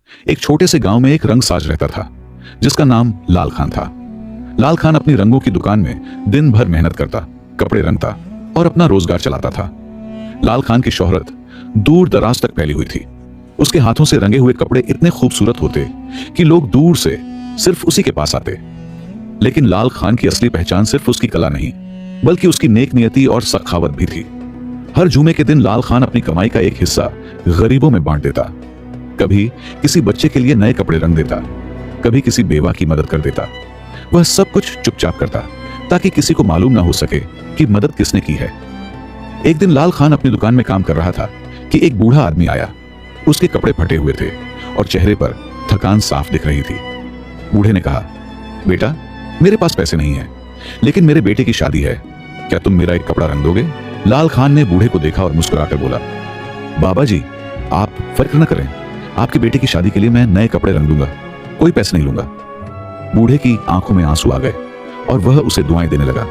एक छोटे से गांव में एक रंगसाज रहता था जिसका नाम लाल खान था। लाल खान अपनी रंगों की दुकान में दिन भर मेहनत करता, कपड़े रंगता और अपना रोजगार चलाता था। लाल खान की शोहरत दूर दराज तक फैली हुई थी। उसके हाथों से रंगे हुए कपड़े इतने खूबसूरत होते कि लोग दूर से सिर्फ उसी के पास आते। लेकिन लाल खान की असली पहचान सिर्फ उसकी कला नहीं, बल्कि उसकी नेक नियति और सखावत भी थी। हर जुमे के दिन लाल खान अपनी कमाई का एक हिस्सा गरीबों में बांट देता। कभी किसी बच्चे के लिए नए कपड़े रंग देता, कभी किसी बेवा की मदद कर देता। वह सब कुछ चुपचाप करता ताकि किसी को मालूम ना हो सके कि मदद किसने की है। एक दिन लाल खान अपनी दुकान में काम कर रहा था कि एक बूढ़ा आदमी आया। उसके कपड़े फटे हुए थे और चेहरे पर थकान साफ दिख रही थी। बूढ़े ने कहा, बेटा, मेरे पास पैसे नहीं है, लेकिन मेरे बेटे की शादी है, क्या तुम मेरा एक कपड़ा रंग दोगे? लाल खान ने बूढ़े को देखा और मुस्कुराकर बोला, बाबा जी, आप फिक्र न करें, आपके बेटे की शादी के लिए मैं नए कपड़े रंग दूंगा, कोई पैसे नहीं लूंगा। बूढ़े की आंखों में आंसू आ गए और वह उसे दुआएं देने लगा।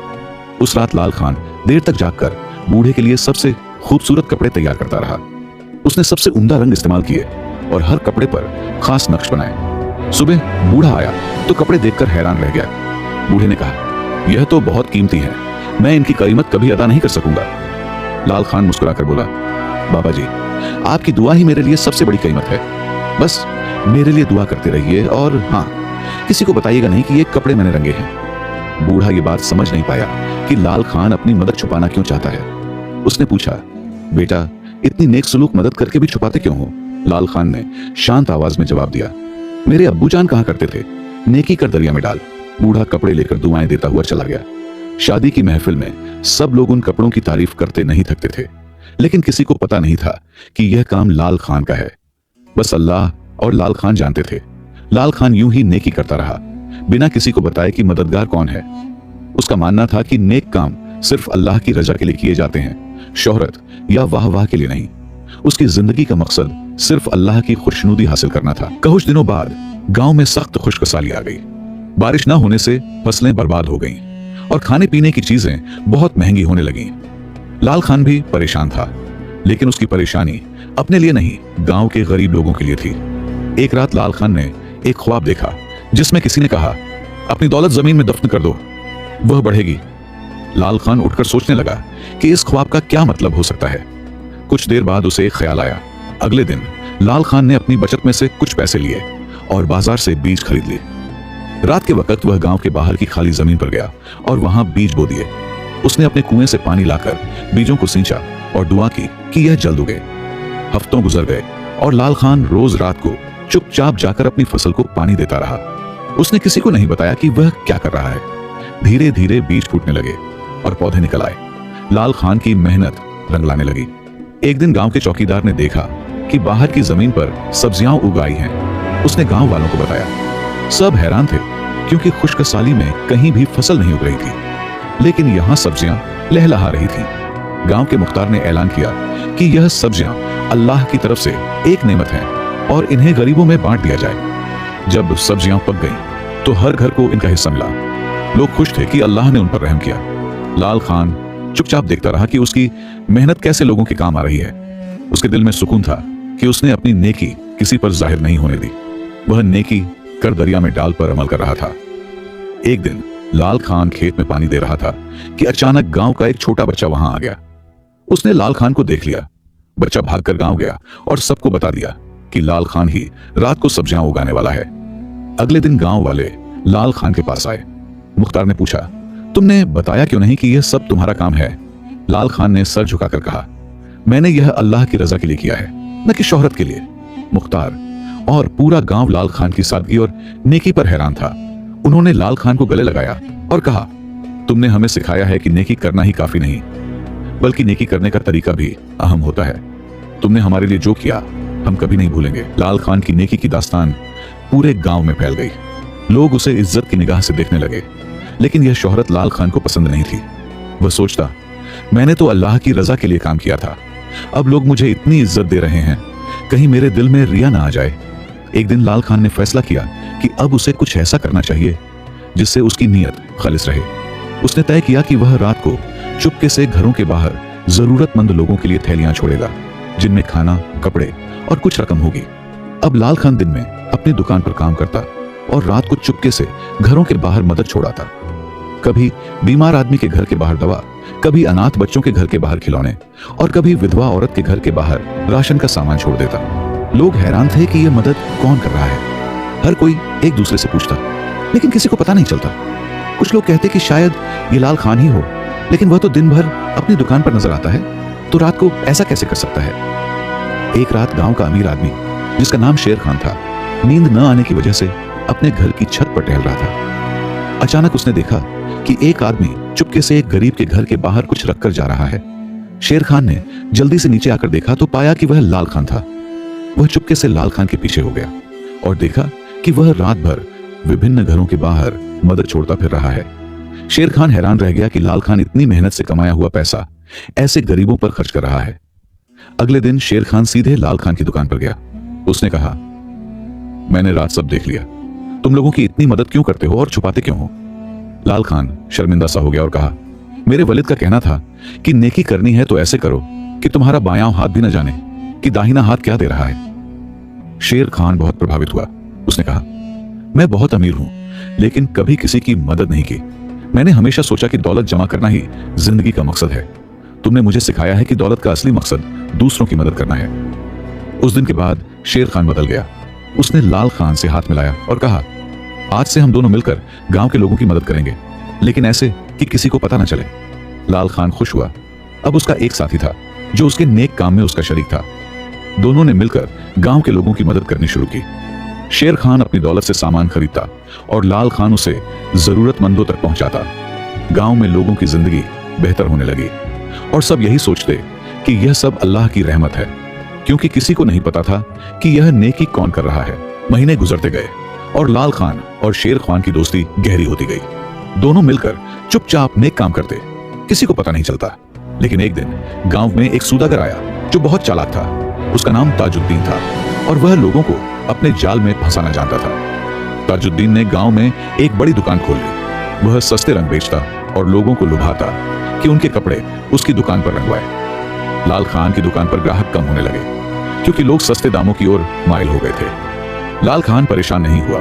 उस रात लाल खान देर तक जागकर बूढ़े के लिए सबसे खूबसूरत कपड़े तैयार करता रहा। उसने सबसे उम्दा रंग इस्तेमाल किए और हर कपड़े पर खास नक्श बनाए। सुबह बूढ़ा आया तो कपड़े देखकर हैरान रह गया। बूढ़े ने कहा, यह तो बहुत कीमती है, मैं इनकी कीमत कभी अदा नहीं कर सकूंगा। लाल खान मुस्कुराकर बोला, बाबा जी, आपकी दुआ ही मेरे लिए सबसे बड़ी कीमत है, बस मेरे लिए दुआ करते रहिए और हाँ, किसी को बताइएगा नहीं कि ये कपड़े मैंने रंगे हैं। बूढ़ा ये बात समझ नहीं पाया कि लाल खान अपनी मदद छुपाना क्यों चाहता है। उसने पूछा, बेटा, इतनी नेक सलूक मदद करके भी छुपाते क्यों हो? लाल खान ने शांत आवाज में जवाब दिया, मेरे अब्बूजान कहा करते थे, नेकी कर दरिया में डाल। बूढ़ा कपड़े लेकर दुआएं देता हुआ चला गया। शादी की महफिल में सब लोग उन कपड़ों की तारीफ करते नहीं थकते थे, लेकिन किसी को पता नहीं था कि यह काम लाल खान का है। बस अल्लाह और लाल खान जानते थे। लाल खान यूं ही नेकी करता रहा, बिना किसी को बताए कि मददगार कौन है। उसका मानना था कि नेक काम सिर्फ अल्लाह की रजा के लिए किए जाते हैं, शोहरत या वाह वाह के लिए नहीं। उसकी जिंदगी का मकसद सिर्फ अल्लाह की खुशनुदी हासिल करना था। कुछ दिनों बाद गांव में सख्त खुशकसाली आ गई। बारिश न होने से फसलें बर्बाद हो गईं और खाने पीने की चीजें बहुत महंगी होने लगीं। लाल खान भी परेशान था, लेकिन उसकी परेशानी अपने लिए नहीं, गांव के गरीब लोगों के लिए थी। एक रात लाल खान ने एक ख्वाब देखा जिसमें किसी ने कहा, अपनी दौलत जमीन में दफन कर दो, वह बढ़ेगी। लाल खान उठकर सोचने लगा कि इस ख्वाब का क्या मतलब हो सकता है। कुछ देर बाद उसे एक ख्याल आया। अगले दिन लाल खान ने अपनी बचत में से कुछ पैसे लिए और बाजार से बीज खरीद लिए। रात के वक्त वह गांव के बाहर की खाली जमीन पर गया और वहां बीज बो दिए। उसने अपने कुएं से पानी लाकर बीजों को सींचा और दुआ की कि यह जल्द उगे। हफ्तों गुजर गए और लाल खान रोज रात को चुपचाप जाकर अपनी फसल को पानी देता रहा। उसने किसी को नहीं बताया कि वह क्या कर रहा है। धीरे धीरे बीज फूटने लगे और पौधे निकल आए। लाल खान की मेहनत रंग लाने लगी। एक दिन गांव के चौकीदार ने देखा कि बाहर की जमीन पर सब्जियां उग आई हैं। उसने गांव वालों को बताया। सब हैरान थे क्योंकि खुशकसाली में कहीं भी फसल नहीं उग रही थी, लेकिन यहाँ सब्जियां लहलहा रही थी। गांव के मुख्तार ने ऐलान किया कि यह सब्जियां अल्लाह की तरफ से एक नेमत है और इन्हें गरीबों में बांट दिया जाए। जब सब्जियां पक गईं, तो हर घर को इनका हिस्सा मिला। लोग खुश थे कि अल्लाह ने उन पर रहम किया। लाल खान चुपचाप देखता रहा कि उसकी मेहनत कैसे लोगों के काम आ रही है। उसके दिल में सुकून था कि उसने अपनी नेकी किसी पर जाहिर नहीं होने दी। वह नेकी कर दरिया में डाल पर अमल कर रहा था। एक दिन लाल खान खेत में पानी दे रहा था कि अचानक गांव का एक छोटा बच्चा वहां आ गया। उसने लाल खान को देख लिया। बच्चा भागकर गांव गया और सबको बता दिया कि लाल खान ही रात को सब्जियां उगाने वाला है। अगले दिन गांव वाले लाल खान के पास आए। मुख्तार ने पूछा, तुमने बताया क्यों नहीं कि यह सब तुम्हारा काम है? लाल खान ने सर झुकाकर कहा, मैंने यह अल्लाह की रजा के लिए किया है, न कि शोहरत के लिए। मुख्तार और पूरा गांव लाल खान की सादगी और नेकी पर हैरान था। उन्होंने लाल खान को गले लगाया और कहा, तुमने हमें सिखाया है कि नेकी करना ही काफी नहीं, बल्कि नेकी करने का तरीका भी अहम होता है। तुमने हमारे लिए जो किया हम कभी नहीं भूलेंगे। लाल खान की नेकी की दास्तान पूरे गांव में फैल गई। लोग उसे इज्जत की निगाह से देखने लगे, लेकिन यह शोहरत लाल खान को पसंद नहीं थी। वह सोचता, मैंने तो अल्लाह की रजा के लिए काम किया था, अब लोग मुझे इतनी इज्जत दे रहे हैं, कहीं मेरे दिल में रिया ना आ जाए। एक दिन लाल खान ने फैसला किया कि अब उसे कुछ ऐसा करना चाहिए जिससे उसकी नीयत खालिस रहे। उसने तय किया कि वह रात को चुपके से घरों के बाहर जरूरतमंद लोगों के लिए थैलियां छोड़ेगा, जिनमें खाना, कपड़े और कुछ रकम होगी। अब लाल खान दिन में अपनी दुकान पर काम करता और रात को चुपके से घरों के बाहर मदद छोड़ाता। कभी बीमार आदमी के घर के बाहर दवा, कभी अनाथ बच्चों के घर के बाहर खिलौने और कभी विधवा औरत के घर के बाहर राशन का सामान छोड़ देता। लोग हैरान थे कि यह मदद कौन कर रहा है। हर कोई एक दूसरे से पूछता, लेकिन किसी को पता नहीं चलता। कुछ लोग कहते कि शायद ये लाल खान ही हो, लेकिन वह तो दिन भर अपनी दुकान पर नजर आता है, तो रात को ऐसा कैसे कर सकता है। एक रात गांव का अमीर आदमी, जिसका नाम शेर खान था, नींद न आने की वजह से अपने घर की छत पर टहल रहा था। अचानक उसने देखा कि एक आदमी चुपके से एक गरीब के घर के बाहर कुछ रखकर जा रहा है। शेर खान ने जल्दी से नीचे आकर देखा तो पाया कि वह लाल खान था। वह चुपके से लाल खान के पीछे हो गया और देखा कि वह रात भर विभिन्न घरों के बाहर मदद छोड़ता फिर रहा है। शेर खान हैरान रह गया कि लाल खान इतनी मेहनत से कमाया हुआ पैसा ऐसे गरीबों पर खर्च कर रहा है। अगले दिन शेर खान सीधे लाल खान की दुकान पर गया। उसने कहा, मैंने रात सब देख लिया, तुम लोगों की इतनी मदद क्यों करते हो और छुपाते क्यों हो। लाल खान शर्मिंदा सा हो गया और कहा, मेरे वलिद का कहना था कि नेकी करनी है तो ऐसे करो कि तुम्हारा बायां हाथ भी न जाने कि दाहिना हाथ क्या दे रहा है। शेर खान बहुत प्रभावित हुआ। उसने कहा, मैं बहुत अमीर हूं, लेकिन कभी किसी की मदद नहीं की। मैंने हमेशा सोचा कि दौलत जमा करना ही जिंदगी का मकसद है। तुमने मुझे सिखाया है कि दौलत का असली मकसद दूसरों की मदद करना है। उस दिन के बाद शेर खान बदल गया। उसने लाल खान से हाथ मिलाया और कहा, आज से हम दोनों मिलकर गांव के लोगों की मदद करेंगे, लेकिन ऐसे कि किसी को पता न चले। लाल खान खुश हुआ। अब उसका एक साथी था जो उसके नेक काम में उसका शरीक था। दोनों ने मिलकर गांव के लोगों की मदद करनी शुरू की। शेर खान अपनी दौलत से सामान खरीदता और लाल खान उसे जरूरतमंदों तक पहुंचाता। गांव में लोगों की जिंदगी बेहतर होने लगी और सब यही सोचते कि यह सब अल्लाह की रहमत है, क्योंकि किसी को नहीं पता था कि यह नेकी कौन कर रहा है। महीने गुजरते गए और लाल खान और शेर खान की दोस्ती गहरी होती गई। दोनों मिलकर चुपचाप नेक काम करते, किसी को पता नहीं चलता। लेकिन एक दिन गांव में एक सौदागर आया जो बहुत चालाक था। उसका नाम ताजुद्दीन था और वह लोगों को अपने जाल में फंसाना जानता था। ताजुद्दीन ने गांव में एक बड़ी दुकान खोल ली। वह सस्ते रंग बेचता और लोगों को लुभाता कि उनके कपड़े उसकी दुकान पर रंगवाए। लाल खान की दुकान पर ग्राहक कम होने लगे क्योंकि लोग सस्ते दामों की ओर माइल हो गए थे। लाल खान परेशान नहीं हुआ,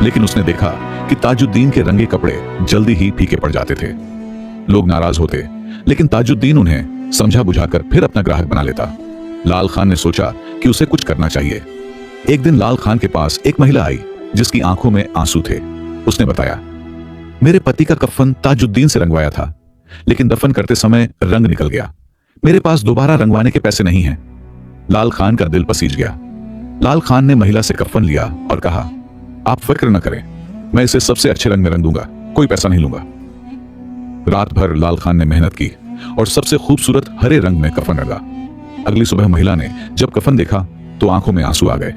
लेकिन उसने देखा कि ताजुद्दीन के रंगे कपड़े जल्दी ही फीके पड़ जाते थे। लोग नाराज होते, लेकिन ताजुद्दीन उन्हें समझा बुझाकर फिर अपना ग्राहक बना लेता। लाल खान ने सोचा कि उसे कुछ करना चाहिए। एक दिन लाल खान के पास एक महिला आई जिसकी आंखों में आंसू थे। उसने बताया, मेरे पति का कफन ताजुद्दीन से रंगवाया था, लेकिन दफन करते समय रंग निकल गया। मेरे पास दोबारा रंगवाने के पैसे नहीं हैं। लाल खान का दिल पसीज गया। लाल खान ने महिला से कफन लिया और कहा, आप फिक्र न करें, मैं इसे सबसे अच्छे रंग में रंग दूंगा, कोई पैसा नहीं लूंगा। रात भर लाल खान ने मेहनत की और सबसे खूबसूरत हरे रंग में कफन रंगा। अगली सुबह महिला ने जब कफन देखा तो आंखों में आंसू आ गए।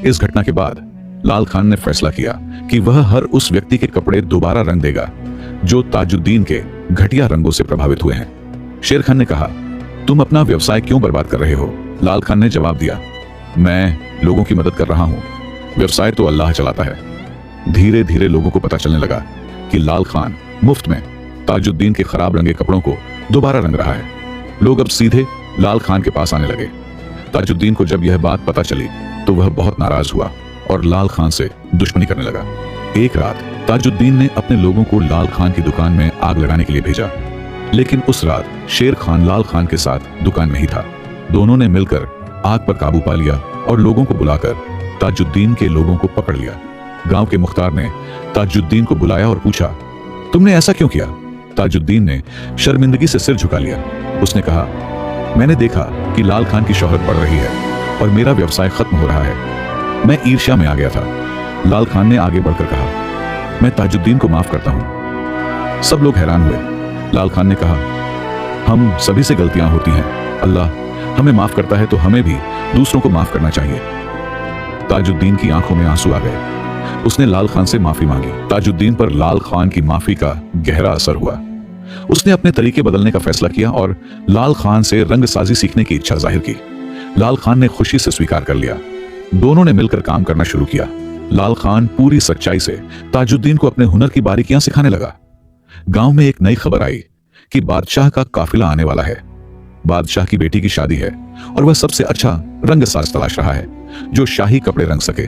इस घटना के बाद लाल खान ने फैसला किया कि वह हर उस व्यक्ति के कपड़े दोबारा रंग देगा जो ताजुद्दीन के घटिया रंगों से प्रभावित हुए हैं। शेर खान ने कहा, तुम अपना व्यवसाय क्यों बर्बाद कर रहे हो। लाल खान ने जवाब दिया, मैं लोगों की मदद कर रहा हूं, व्यवसाय तो अल्लाह चलाता है। धीरे धीरे लोगों को पता चलने लगा कि लाल खान मुफ्त में ताजुद्दीन के खराब रंगे कपड़ों को दोबारा रंग रहा है। लोग अब सीधे लाल खान के पास आने लगे। ताजुद्दीन को जब यह बात पता चली तो वह बहुत नाराज हुआ और लाल खान से दुश्मनी करने लगा। एक रात ताजुद्दीन ने अपने लोगों को लाल खान की दुकान में आग लगाने के लिए भेजा, लेकिन उस रात शेर खान लाल खान के साथ दुकान में ही था। दोनों ने मिलकर आग पर काबू पा लिया और लोगों को बुलाकर ताजुद्दीन के लोगों को पकड़ लिया। गांव के मुख्तार ने ताजुद्दीन को बुलाया और पूछा, तुमने ऐसा क्यों किया। ताजुद्दीन ने शर्मिंदगी से सिर झुका लिया। उसने कहा, मैंने देखा कि लाल खान की शोहरत बढ़ रही है और मेरा व्यवसाय खत्म हो रहा है। मैं ईर्ष्या में आ गया था। लाल खान ने आगे बढ़कर कहा, मैं ताजुद्दीन को माफ करता हूं। सब लोग हैरान हुए। लाल खान ने कहा, हम सभी से गलतियां होती हैं, अल्लाह हमें माफ करता है तो हमें भी दूसरों को माफ करना चाहिए। ताजुद्दीन की आंखों में आंसू आ गए। उसने लाल खान से माफी मांगी। ताजुद्दीन पर लाल खान की माफी का गहरा असर हुआ। उसने अपने तरीके बदलने का फैसला किया और लाल खान से रंगसाजी सीखने की इच्छा जाहिर की। लाल खान ने खुशी से स्वीकार कर लिया। दोनों ने मिलकर काम करना शुरू किया। लाल खान पूरी सच्चाई से ताजुद्दीन को अपने हुनर की बारीकियां सिखाने लगा। गांव में एक नई खबर आई कि बादशाह का काफिला आने वाला है। बादशाह की बेटी की शादी है और वह सबसे अच्छा रंगसाज तलाश रहा है। जो शाही कपड़े रंग सके।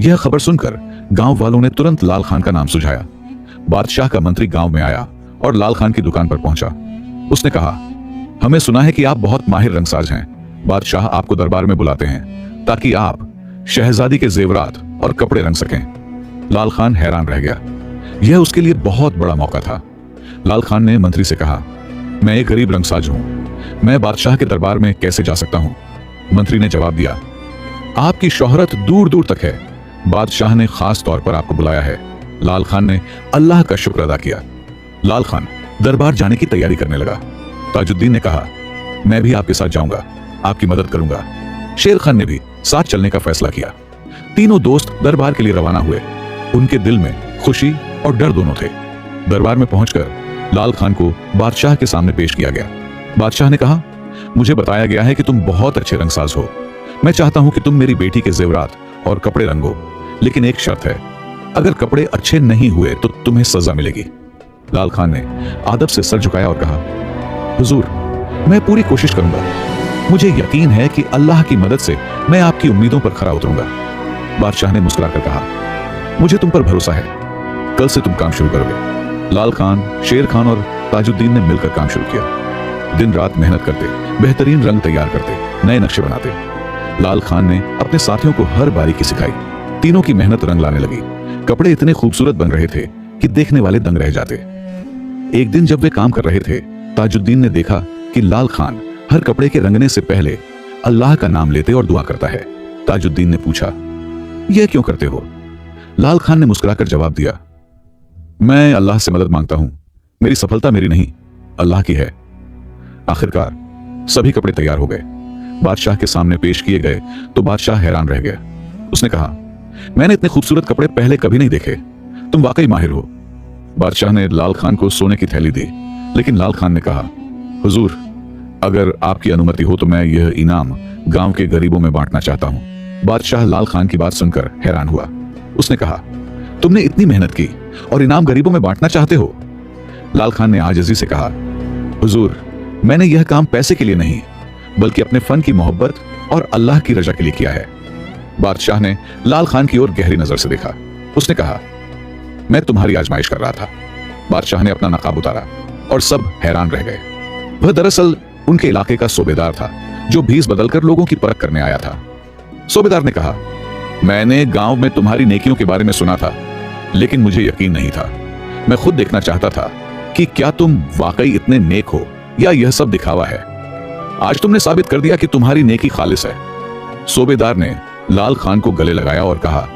यह खबर सुनकर गांव वालों ने तुरंत लाल खान का नाम सुझाया। बादशाह का मंत्री गांव में आया और लाल खान की दुकान पर पहुंचा। उसने कहा, हमें सुना है कि आप बहुत माहिर रंगसाज हैं। बादशाह आपको दरबार में बुलाते हैं ताकि आप शहजादी के जेवरात और कपड़े रंग सकें। लाल खान हैरान रह गया। यह उसके लिए बहुत बड़ा मौका था। लाल खान ने मंत्री से कहा, मैं एक गरीब रंगसाज हूं, मैं बादशाह के दरबार में कैसे जा सकता हूं? मंत्री ने जवाब दिया, आपकी शोहरत दूर दूर तक है, बादशाह ने खास तौर पर आपको बुलाया है। लाल खान ने अल्लाह का शुक्र अदा किया। लाल खान दरबार जाने की तैयारी करने लगा। ताजुद्दीन ने कहा, मैं भी आपके साथ जाऊंगा, आपकी मदद करूंगा। शेर खान ने भी साथ चलने का फैसला किया। तीनों दोस्त दरबार के लिए रवाना हुए। उनके दिल में खुशी और डर दोनों थे। दरबार में पहुंचकर लाल खान को बादशाह के सामने पेश किया गया। बादशाह ने कहा, मुझे बताया गया है कि तुम बहुत अच्छे रंगसाज हो। मैं चाहता हूं कि तुम मेरी बेटी के जेवरात और कपड़े रंगो, लेकिन एक शर्त है, अगर कपड़े अच्छे नहीं हुए तो तुम्हें सजा मिलेगी। लाल खान ने आदब से सर झुकाया और कहा, हुजूर, मैं पूरी कोशिश करूंगा। मुझे यकीन है कि अल्लाह की मदद से मैं आपकी उम्मीदों पर खरा उतरूंगा। बादशाह ने मुस्कुराकर कहा, मुझे तुम पर भरोसा है, कल से तुम काम शुरू करोगे। लाल खान, शेर खान और ताजुद्दीन ने मिलकर काम शुरू किया। दिन रात मेहनत करते, बेहतरीन रंग तैयार करते, नए नक्शे बनाते। लाल खान ने अपने साथियों को हर बारीकी सिखाई। तीनों की मेहनत रंग लाने लगी। कपड़े इतने खूबसूरत बन रहे थे कि देखने वाले दंग रह जाते। एक दिन जब वे काम कर रहे थे, ताजुद्दीन ने देखा कि लाल खान हर कपड़े के रंगने से पहले अल्लाह का नाम लेते और दुआ करता है। ताजुद्दीन ने पूछा, यह क्यों करते हो? लाल खान ने मुस्कुराकर जवाब दिया, मैं अल्लाह से मदद मांगता हूं। मेरी सफलता मेरी नहीं, अल्लाह की है। आखिरकार सभी कपड़े तैयार हो गए। बादशाह के सामने पेश किए गए तो बादशाह हैरान रह गया। उसने कहा, मैंने इतने खूबसूरत कपड़े पहले कभी नहीं देखे, तुम वाकई माहिर हो। बादशाह ने लाल खान को सोने की थैली दी, लेकिन लाल खान ने कहा, हुजूर, अगर आपकी अनुमति हो तो मैं यह इनाम गांव के गरीबों में बांटना चाहता हूं। बादशाह लाल खान की बात सुनकर हैरान हुआ। उसने कहा, तुमने इतनी मेहनत की और इनाम गरीबों में बांटना चाहते हो? लाल खान ने आजिज़ी से कहा, हुजूर, मैंने यह काम पैसे के लिए नहीं, बल्कि अपने फन की मोहब्बत और अल्लाह की रजा के लिए किया है। बादशाह ने लाल खान की ओर गहरी नजर से देखा। उसने कहा, मैं तुम्हारी आजमाइश कर रहा था। बादशाह ने अपना नकाब उतारा और सब हैरान रह गए। वह दरअसल उनके इलाके का सूबेदार था, जो भीस बदलकर लोगों की परख करने आया था। सूबेदार ने कहा, मैंने गांव में तुम्हारी नेकियों के बारे में सुना था, लेकिन मुझे यकीन नहीं था। मैं खुद देखना चाहता था कि क्या तुम वाकई इतने नेक हो या यह सब दिखावा है। आज तुमने साबित कर दिया कि तुम्हारी नेकी खालिस है। सूबेदार ने लाल खान को गले लगाया और कहा,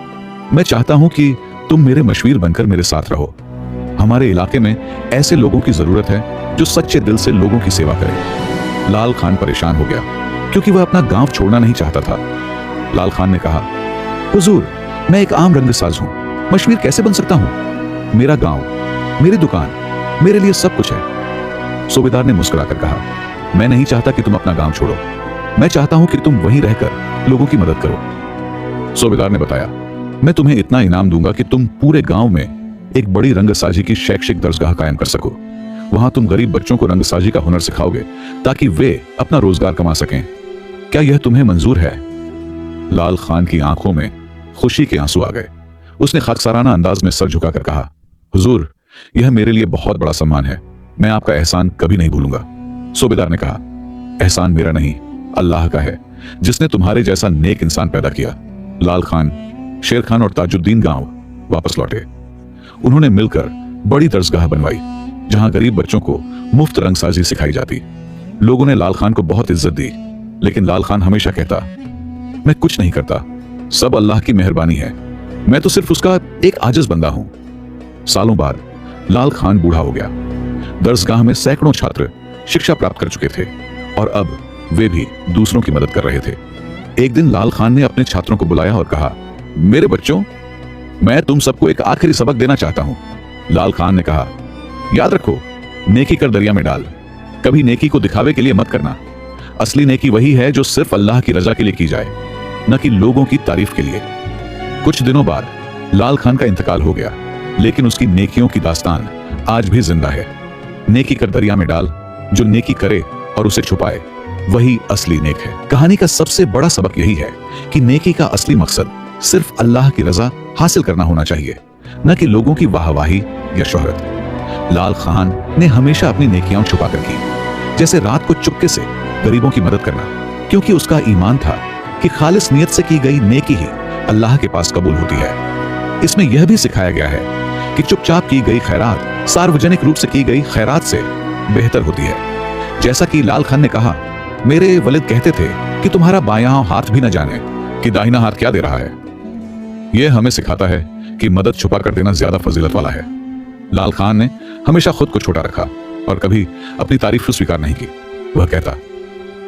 मैं चाहता हूं कि तुम मेरे मशवीर बनकर मेरे साथ रहो। हमारे इलाके में ऐसे लोगों की जरूरत है जो सच्चे दिल से लोगों की सेवा करें। लाल खान परेशान हो गया क्योंकि वह अपना गांव छोड़ना नहीं चाहता था। लाल खान ने कहा, हुजूर, मैं एक आम रंगसाज हूं, मशवीर कैसे बन सकता हूं? मेरा गांव, मेरी दुकान, मेरे लिए सब कुछ है। सूबेदार ने मुस्कुराकर कहा, मैं नहीं चाहता कि तुम अपना गांव छोड़ो, मैं चाहता हूं कि तुम वहीं रहकर लोगों की मदद करो। सूबेदार ने बताया, मैं तुम्हें इतना इनाम दूंगा कि तुम पूरे गांव में एक बड़ी रंगसाजी की शैक्षिक दरसगाह कायम कर सको। वहां तुम गरीब बच्चों को रंगसाजी का हुनर सिखाओगे ताकि वे अपना रोजगार कमा सकें। क्या यह तुम्हें मंजूर है? लाल खान की आंखों में खुशी के आंसू आ गए। उसने खाकसाराना अंदाज में सर झुकाकर कहा, हुजूर, यह मेरे लिए बहुत बड़ा सम्मान है, मैं आपका एहसान कभी नहीं भूलूंगा। सूबेदार ने कहा, एहसान मेरा नहीं, अल्लाह का है, जिसने तुम्हारे जैसा नेक इंसान पैदा किया। लाल खान, शेर खान और ताजुद्दीन गांव वापस लौटे। उन्होंने मिलकर बड़ी दरसगाह बनवाई जहां गरीब बच्चों को मुफ्त रंगसाजी सिखाई जाती। लोगों ने लाल खान को बहुत इज्जत दी, लेकिन लाल खान हमेशा कहता, मैं कुछ नहीं करता, सब अल्लाह की मेहरबानी है, मैं तो सिर्फ उसका एक आजिज बंदा हूं। सालों बाद लाल खान बूढ़ा हो गया। दरसगाह में सैकड़ों छात्र शिक्षा प्राप्त कर चुके थे और अब वे भी दूसरों की मदद कर रहे थे। एक दिन लाल खान ने अपने छात्रों को बुलाया और कहा, मेरे बच्चों, मैं तुम सबको एक आखिरी सबक देना चाहता हूं। लाल खान ने कहा, याद रखो, नेकी कर दरिया में डाल, कभी नेकी को दिखावे के लिए मत करना। असली नेकी वही है जो सिर्फ अल्लाह की रजा के लिए की जाए, न कि लोगों की तारीफ के लिए। कुछ दिनों बाद लाल खान का इंतकाल हो गया, लेकिन उसकी नेकियों की दास्तान आज भी जिंदा है। नेकी कर दरिया में डाल, जो नेकी करे और उसे छुपाए, वही असली नेक है। कहानी का सबसे बड़ा सबक यही है कि नेकी का असली मकसद सिर्फ अल्लाह की रजा हासिल करना होना चाहिए, न कि लोगों की वाहवाही या शोहरत। लाल खान ने हमेशा अपनी नेकियां छुपा कर की, जैसे रात को चुपके से गरीबों की मदद करना, क्योंकि उसका ईमान था कि खालिस नियत से की गई नेकी ही अल्लाह के पास कबूल होती है। इसमें यह भी सिखाया गया है कि चुपचाप की गई खैरात सार्वजनिक रूप से की गई खैरात से बेहतर होती है। जैसा कि लाल खान ने कहा, मेरे वलिद कहते थे कि तुम्हारा बायां हाथ भी न जाने कि दाहिना हाथ क्या दे रहा है। यह हमें सिखाता है कि मदद छुपा कर देना ज्यादा फजीलत वाला है। लाल खान ने हमेशा खुद को छोटा रखा और कभी अपनी तारीफ स्वीकार नहीं की। वह कहता,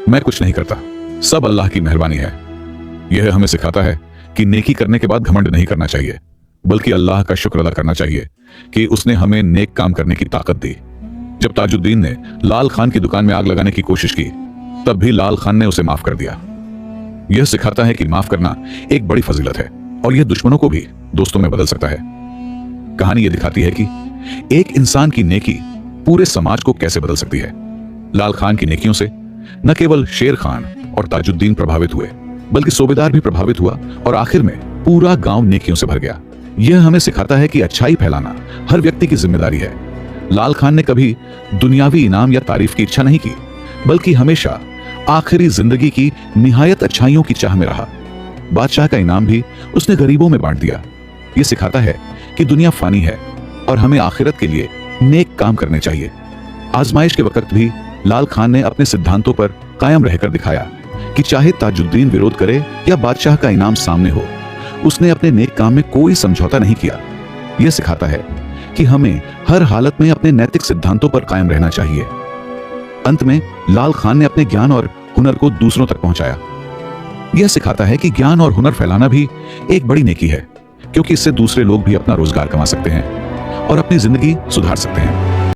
मैं कुछ नहीं करता, सब अल्लाह की मेहरबानी है। यह हमें सिखाता है कि नेकी करने के बाद घमंड नहीं करना चाहिए, बल्कि अल्लाह का शुक्र अदा करना चाहिए कि उसने हमें नेक काम करने की ताकत दी। जब ताजुद्दीन ने लाल खान की दुकान में आग लगाने की कोशिश की, तब भी लाल खान ने उसे माफ कर दिया। यह सिखाता है कि माफ करना एक बड़ी फजीलत है और यह दुश्मनों को भी दोस्तों में बदल सकता है। कहानी यह दिखाती है कि एक इंसान की नेकी पूरे समाज को कैसे बदल सकती है। लाल खान की नेकियों से न केवल शेर खान और ताजुद्दीन प्रभावित हुए, बल्कि सूबेदार भी प्रभावित हुआ और आखिर में पूरा गांव नेकियों से भर गया। यह हमें सिखाता है कि अच्छाई फैलाना हर व्यक्ति की जिम्मेदारी है। लाल खान ने कभी दुनियावी इनाम या तारीफ की इच्छा नहीं की, बल्कि हमेशा आखिरी जिंदगी की निहायत अच्छाइयों की चाह में रहा। बादशाह का इनाम भी उसने गरीबों में बांट दिया। यह सिखाता है कि दुनिया फानी है और हमें आखिरत के लिए नेक काम करने चाहिए। आजमाइश के वक्त भी लाल खान ने अपने सिद्धांतों पर कायम रहकर दिखाया कि चाहे ताजुद्दीन विरोध करे या बादशाह का इनाम सामने हो, उसने अपने नेक काम में कोई समझौता नहीं किया। यह सिखाता है कि हमें हर हालत में अपने नैतिक सिद्धांतों पर कायम रहना चाहिए। अंत में लाल खान ने अपने ज्ञान और हुनर को दूसरों तक पहुंचाया। यह सिखाता है कि ज्ञान और हुनर फैलाना भी एक बड़ी नेकी है, क्योंकि इससे दूसरे लोग भी अपना रोजगार कमा सकते हैं और अपनी जिंदगी सुधार सकते हैं।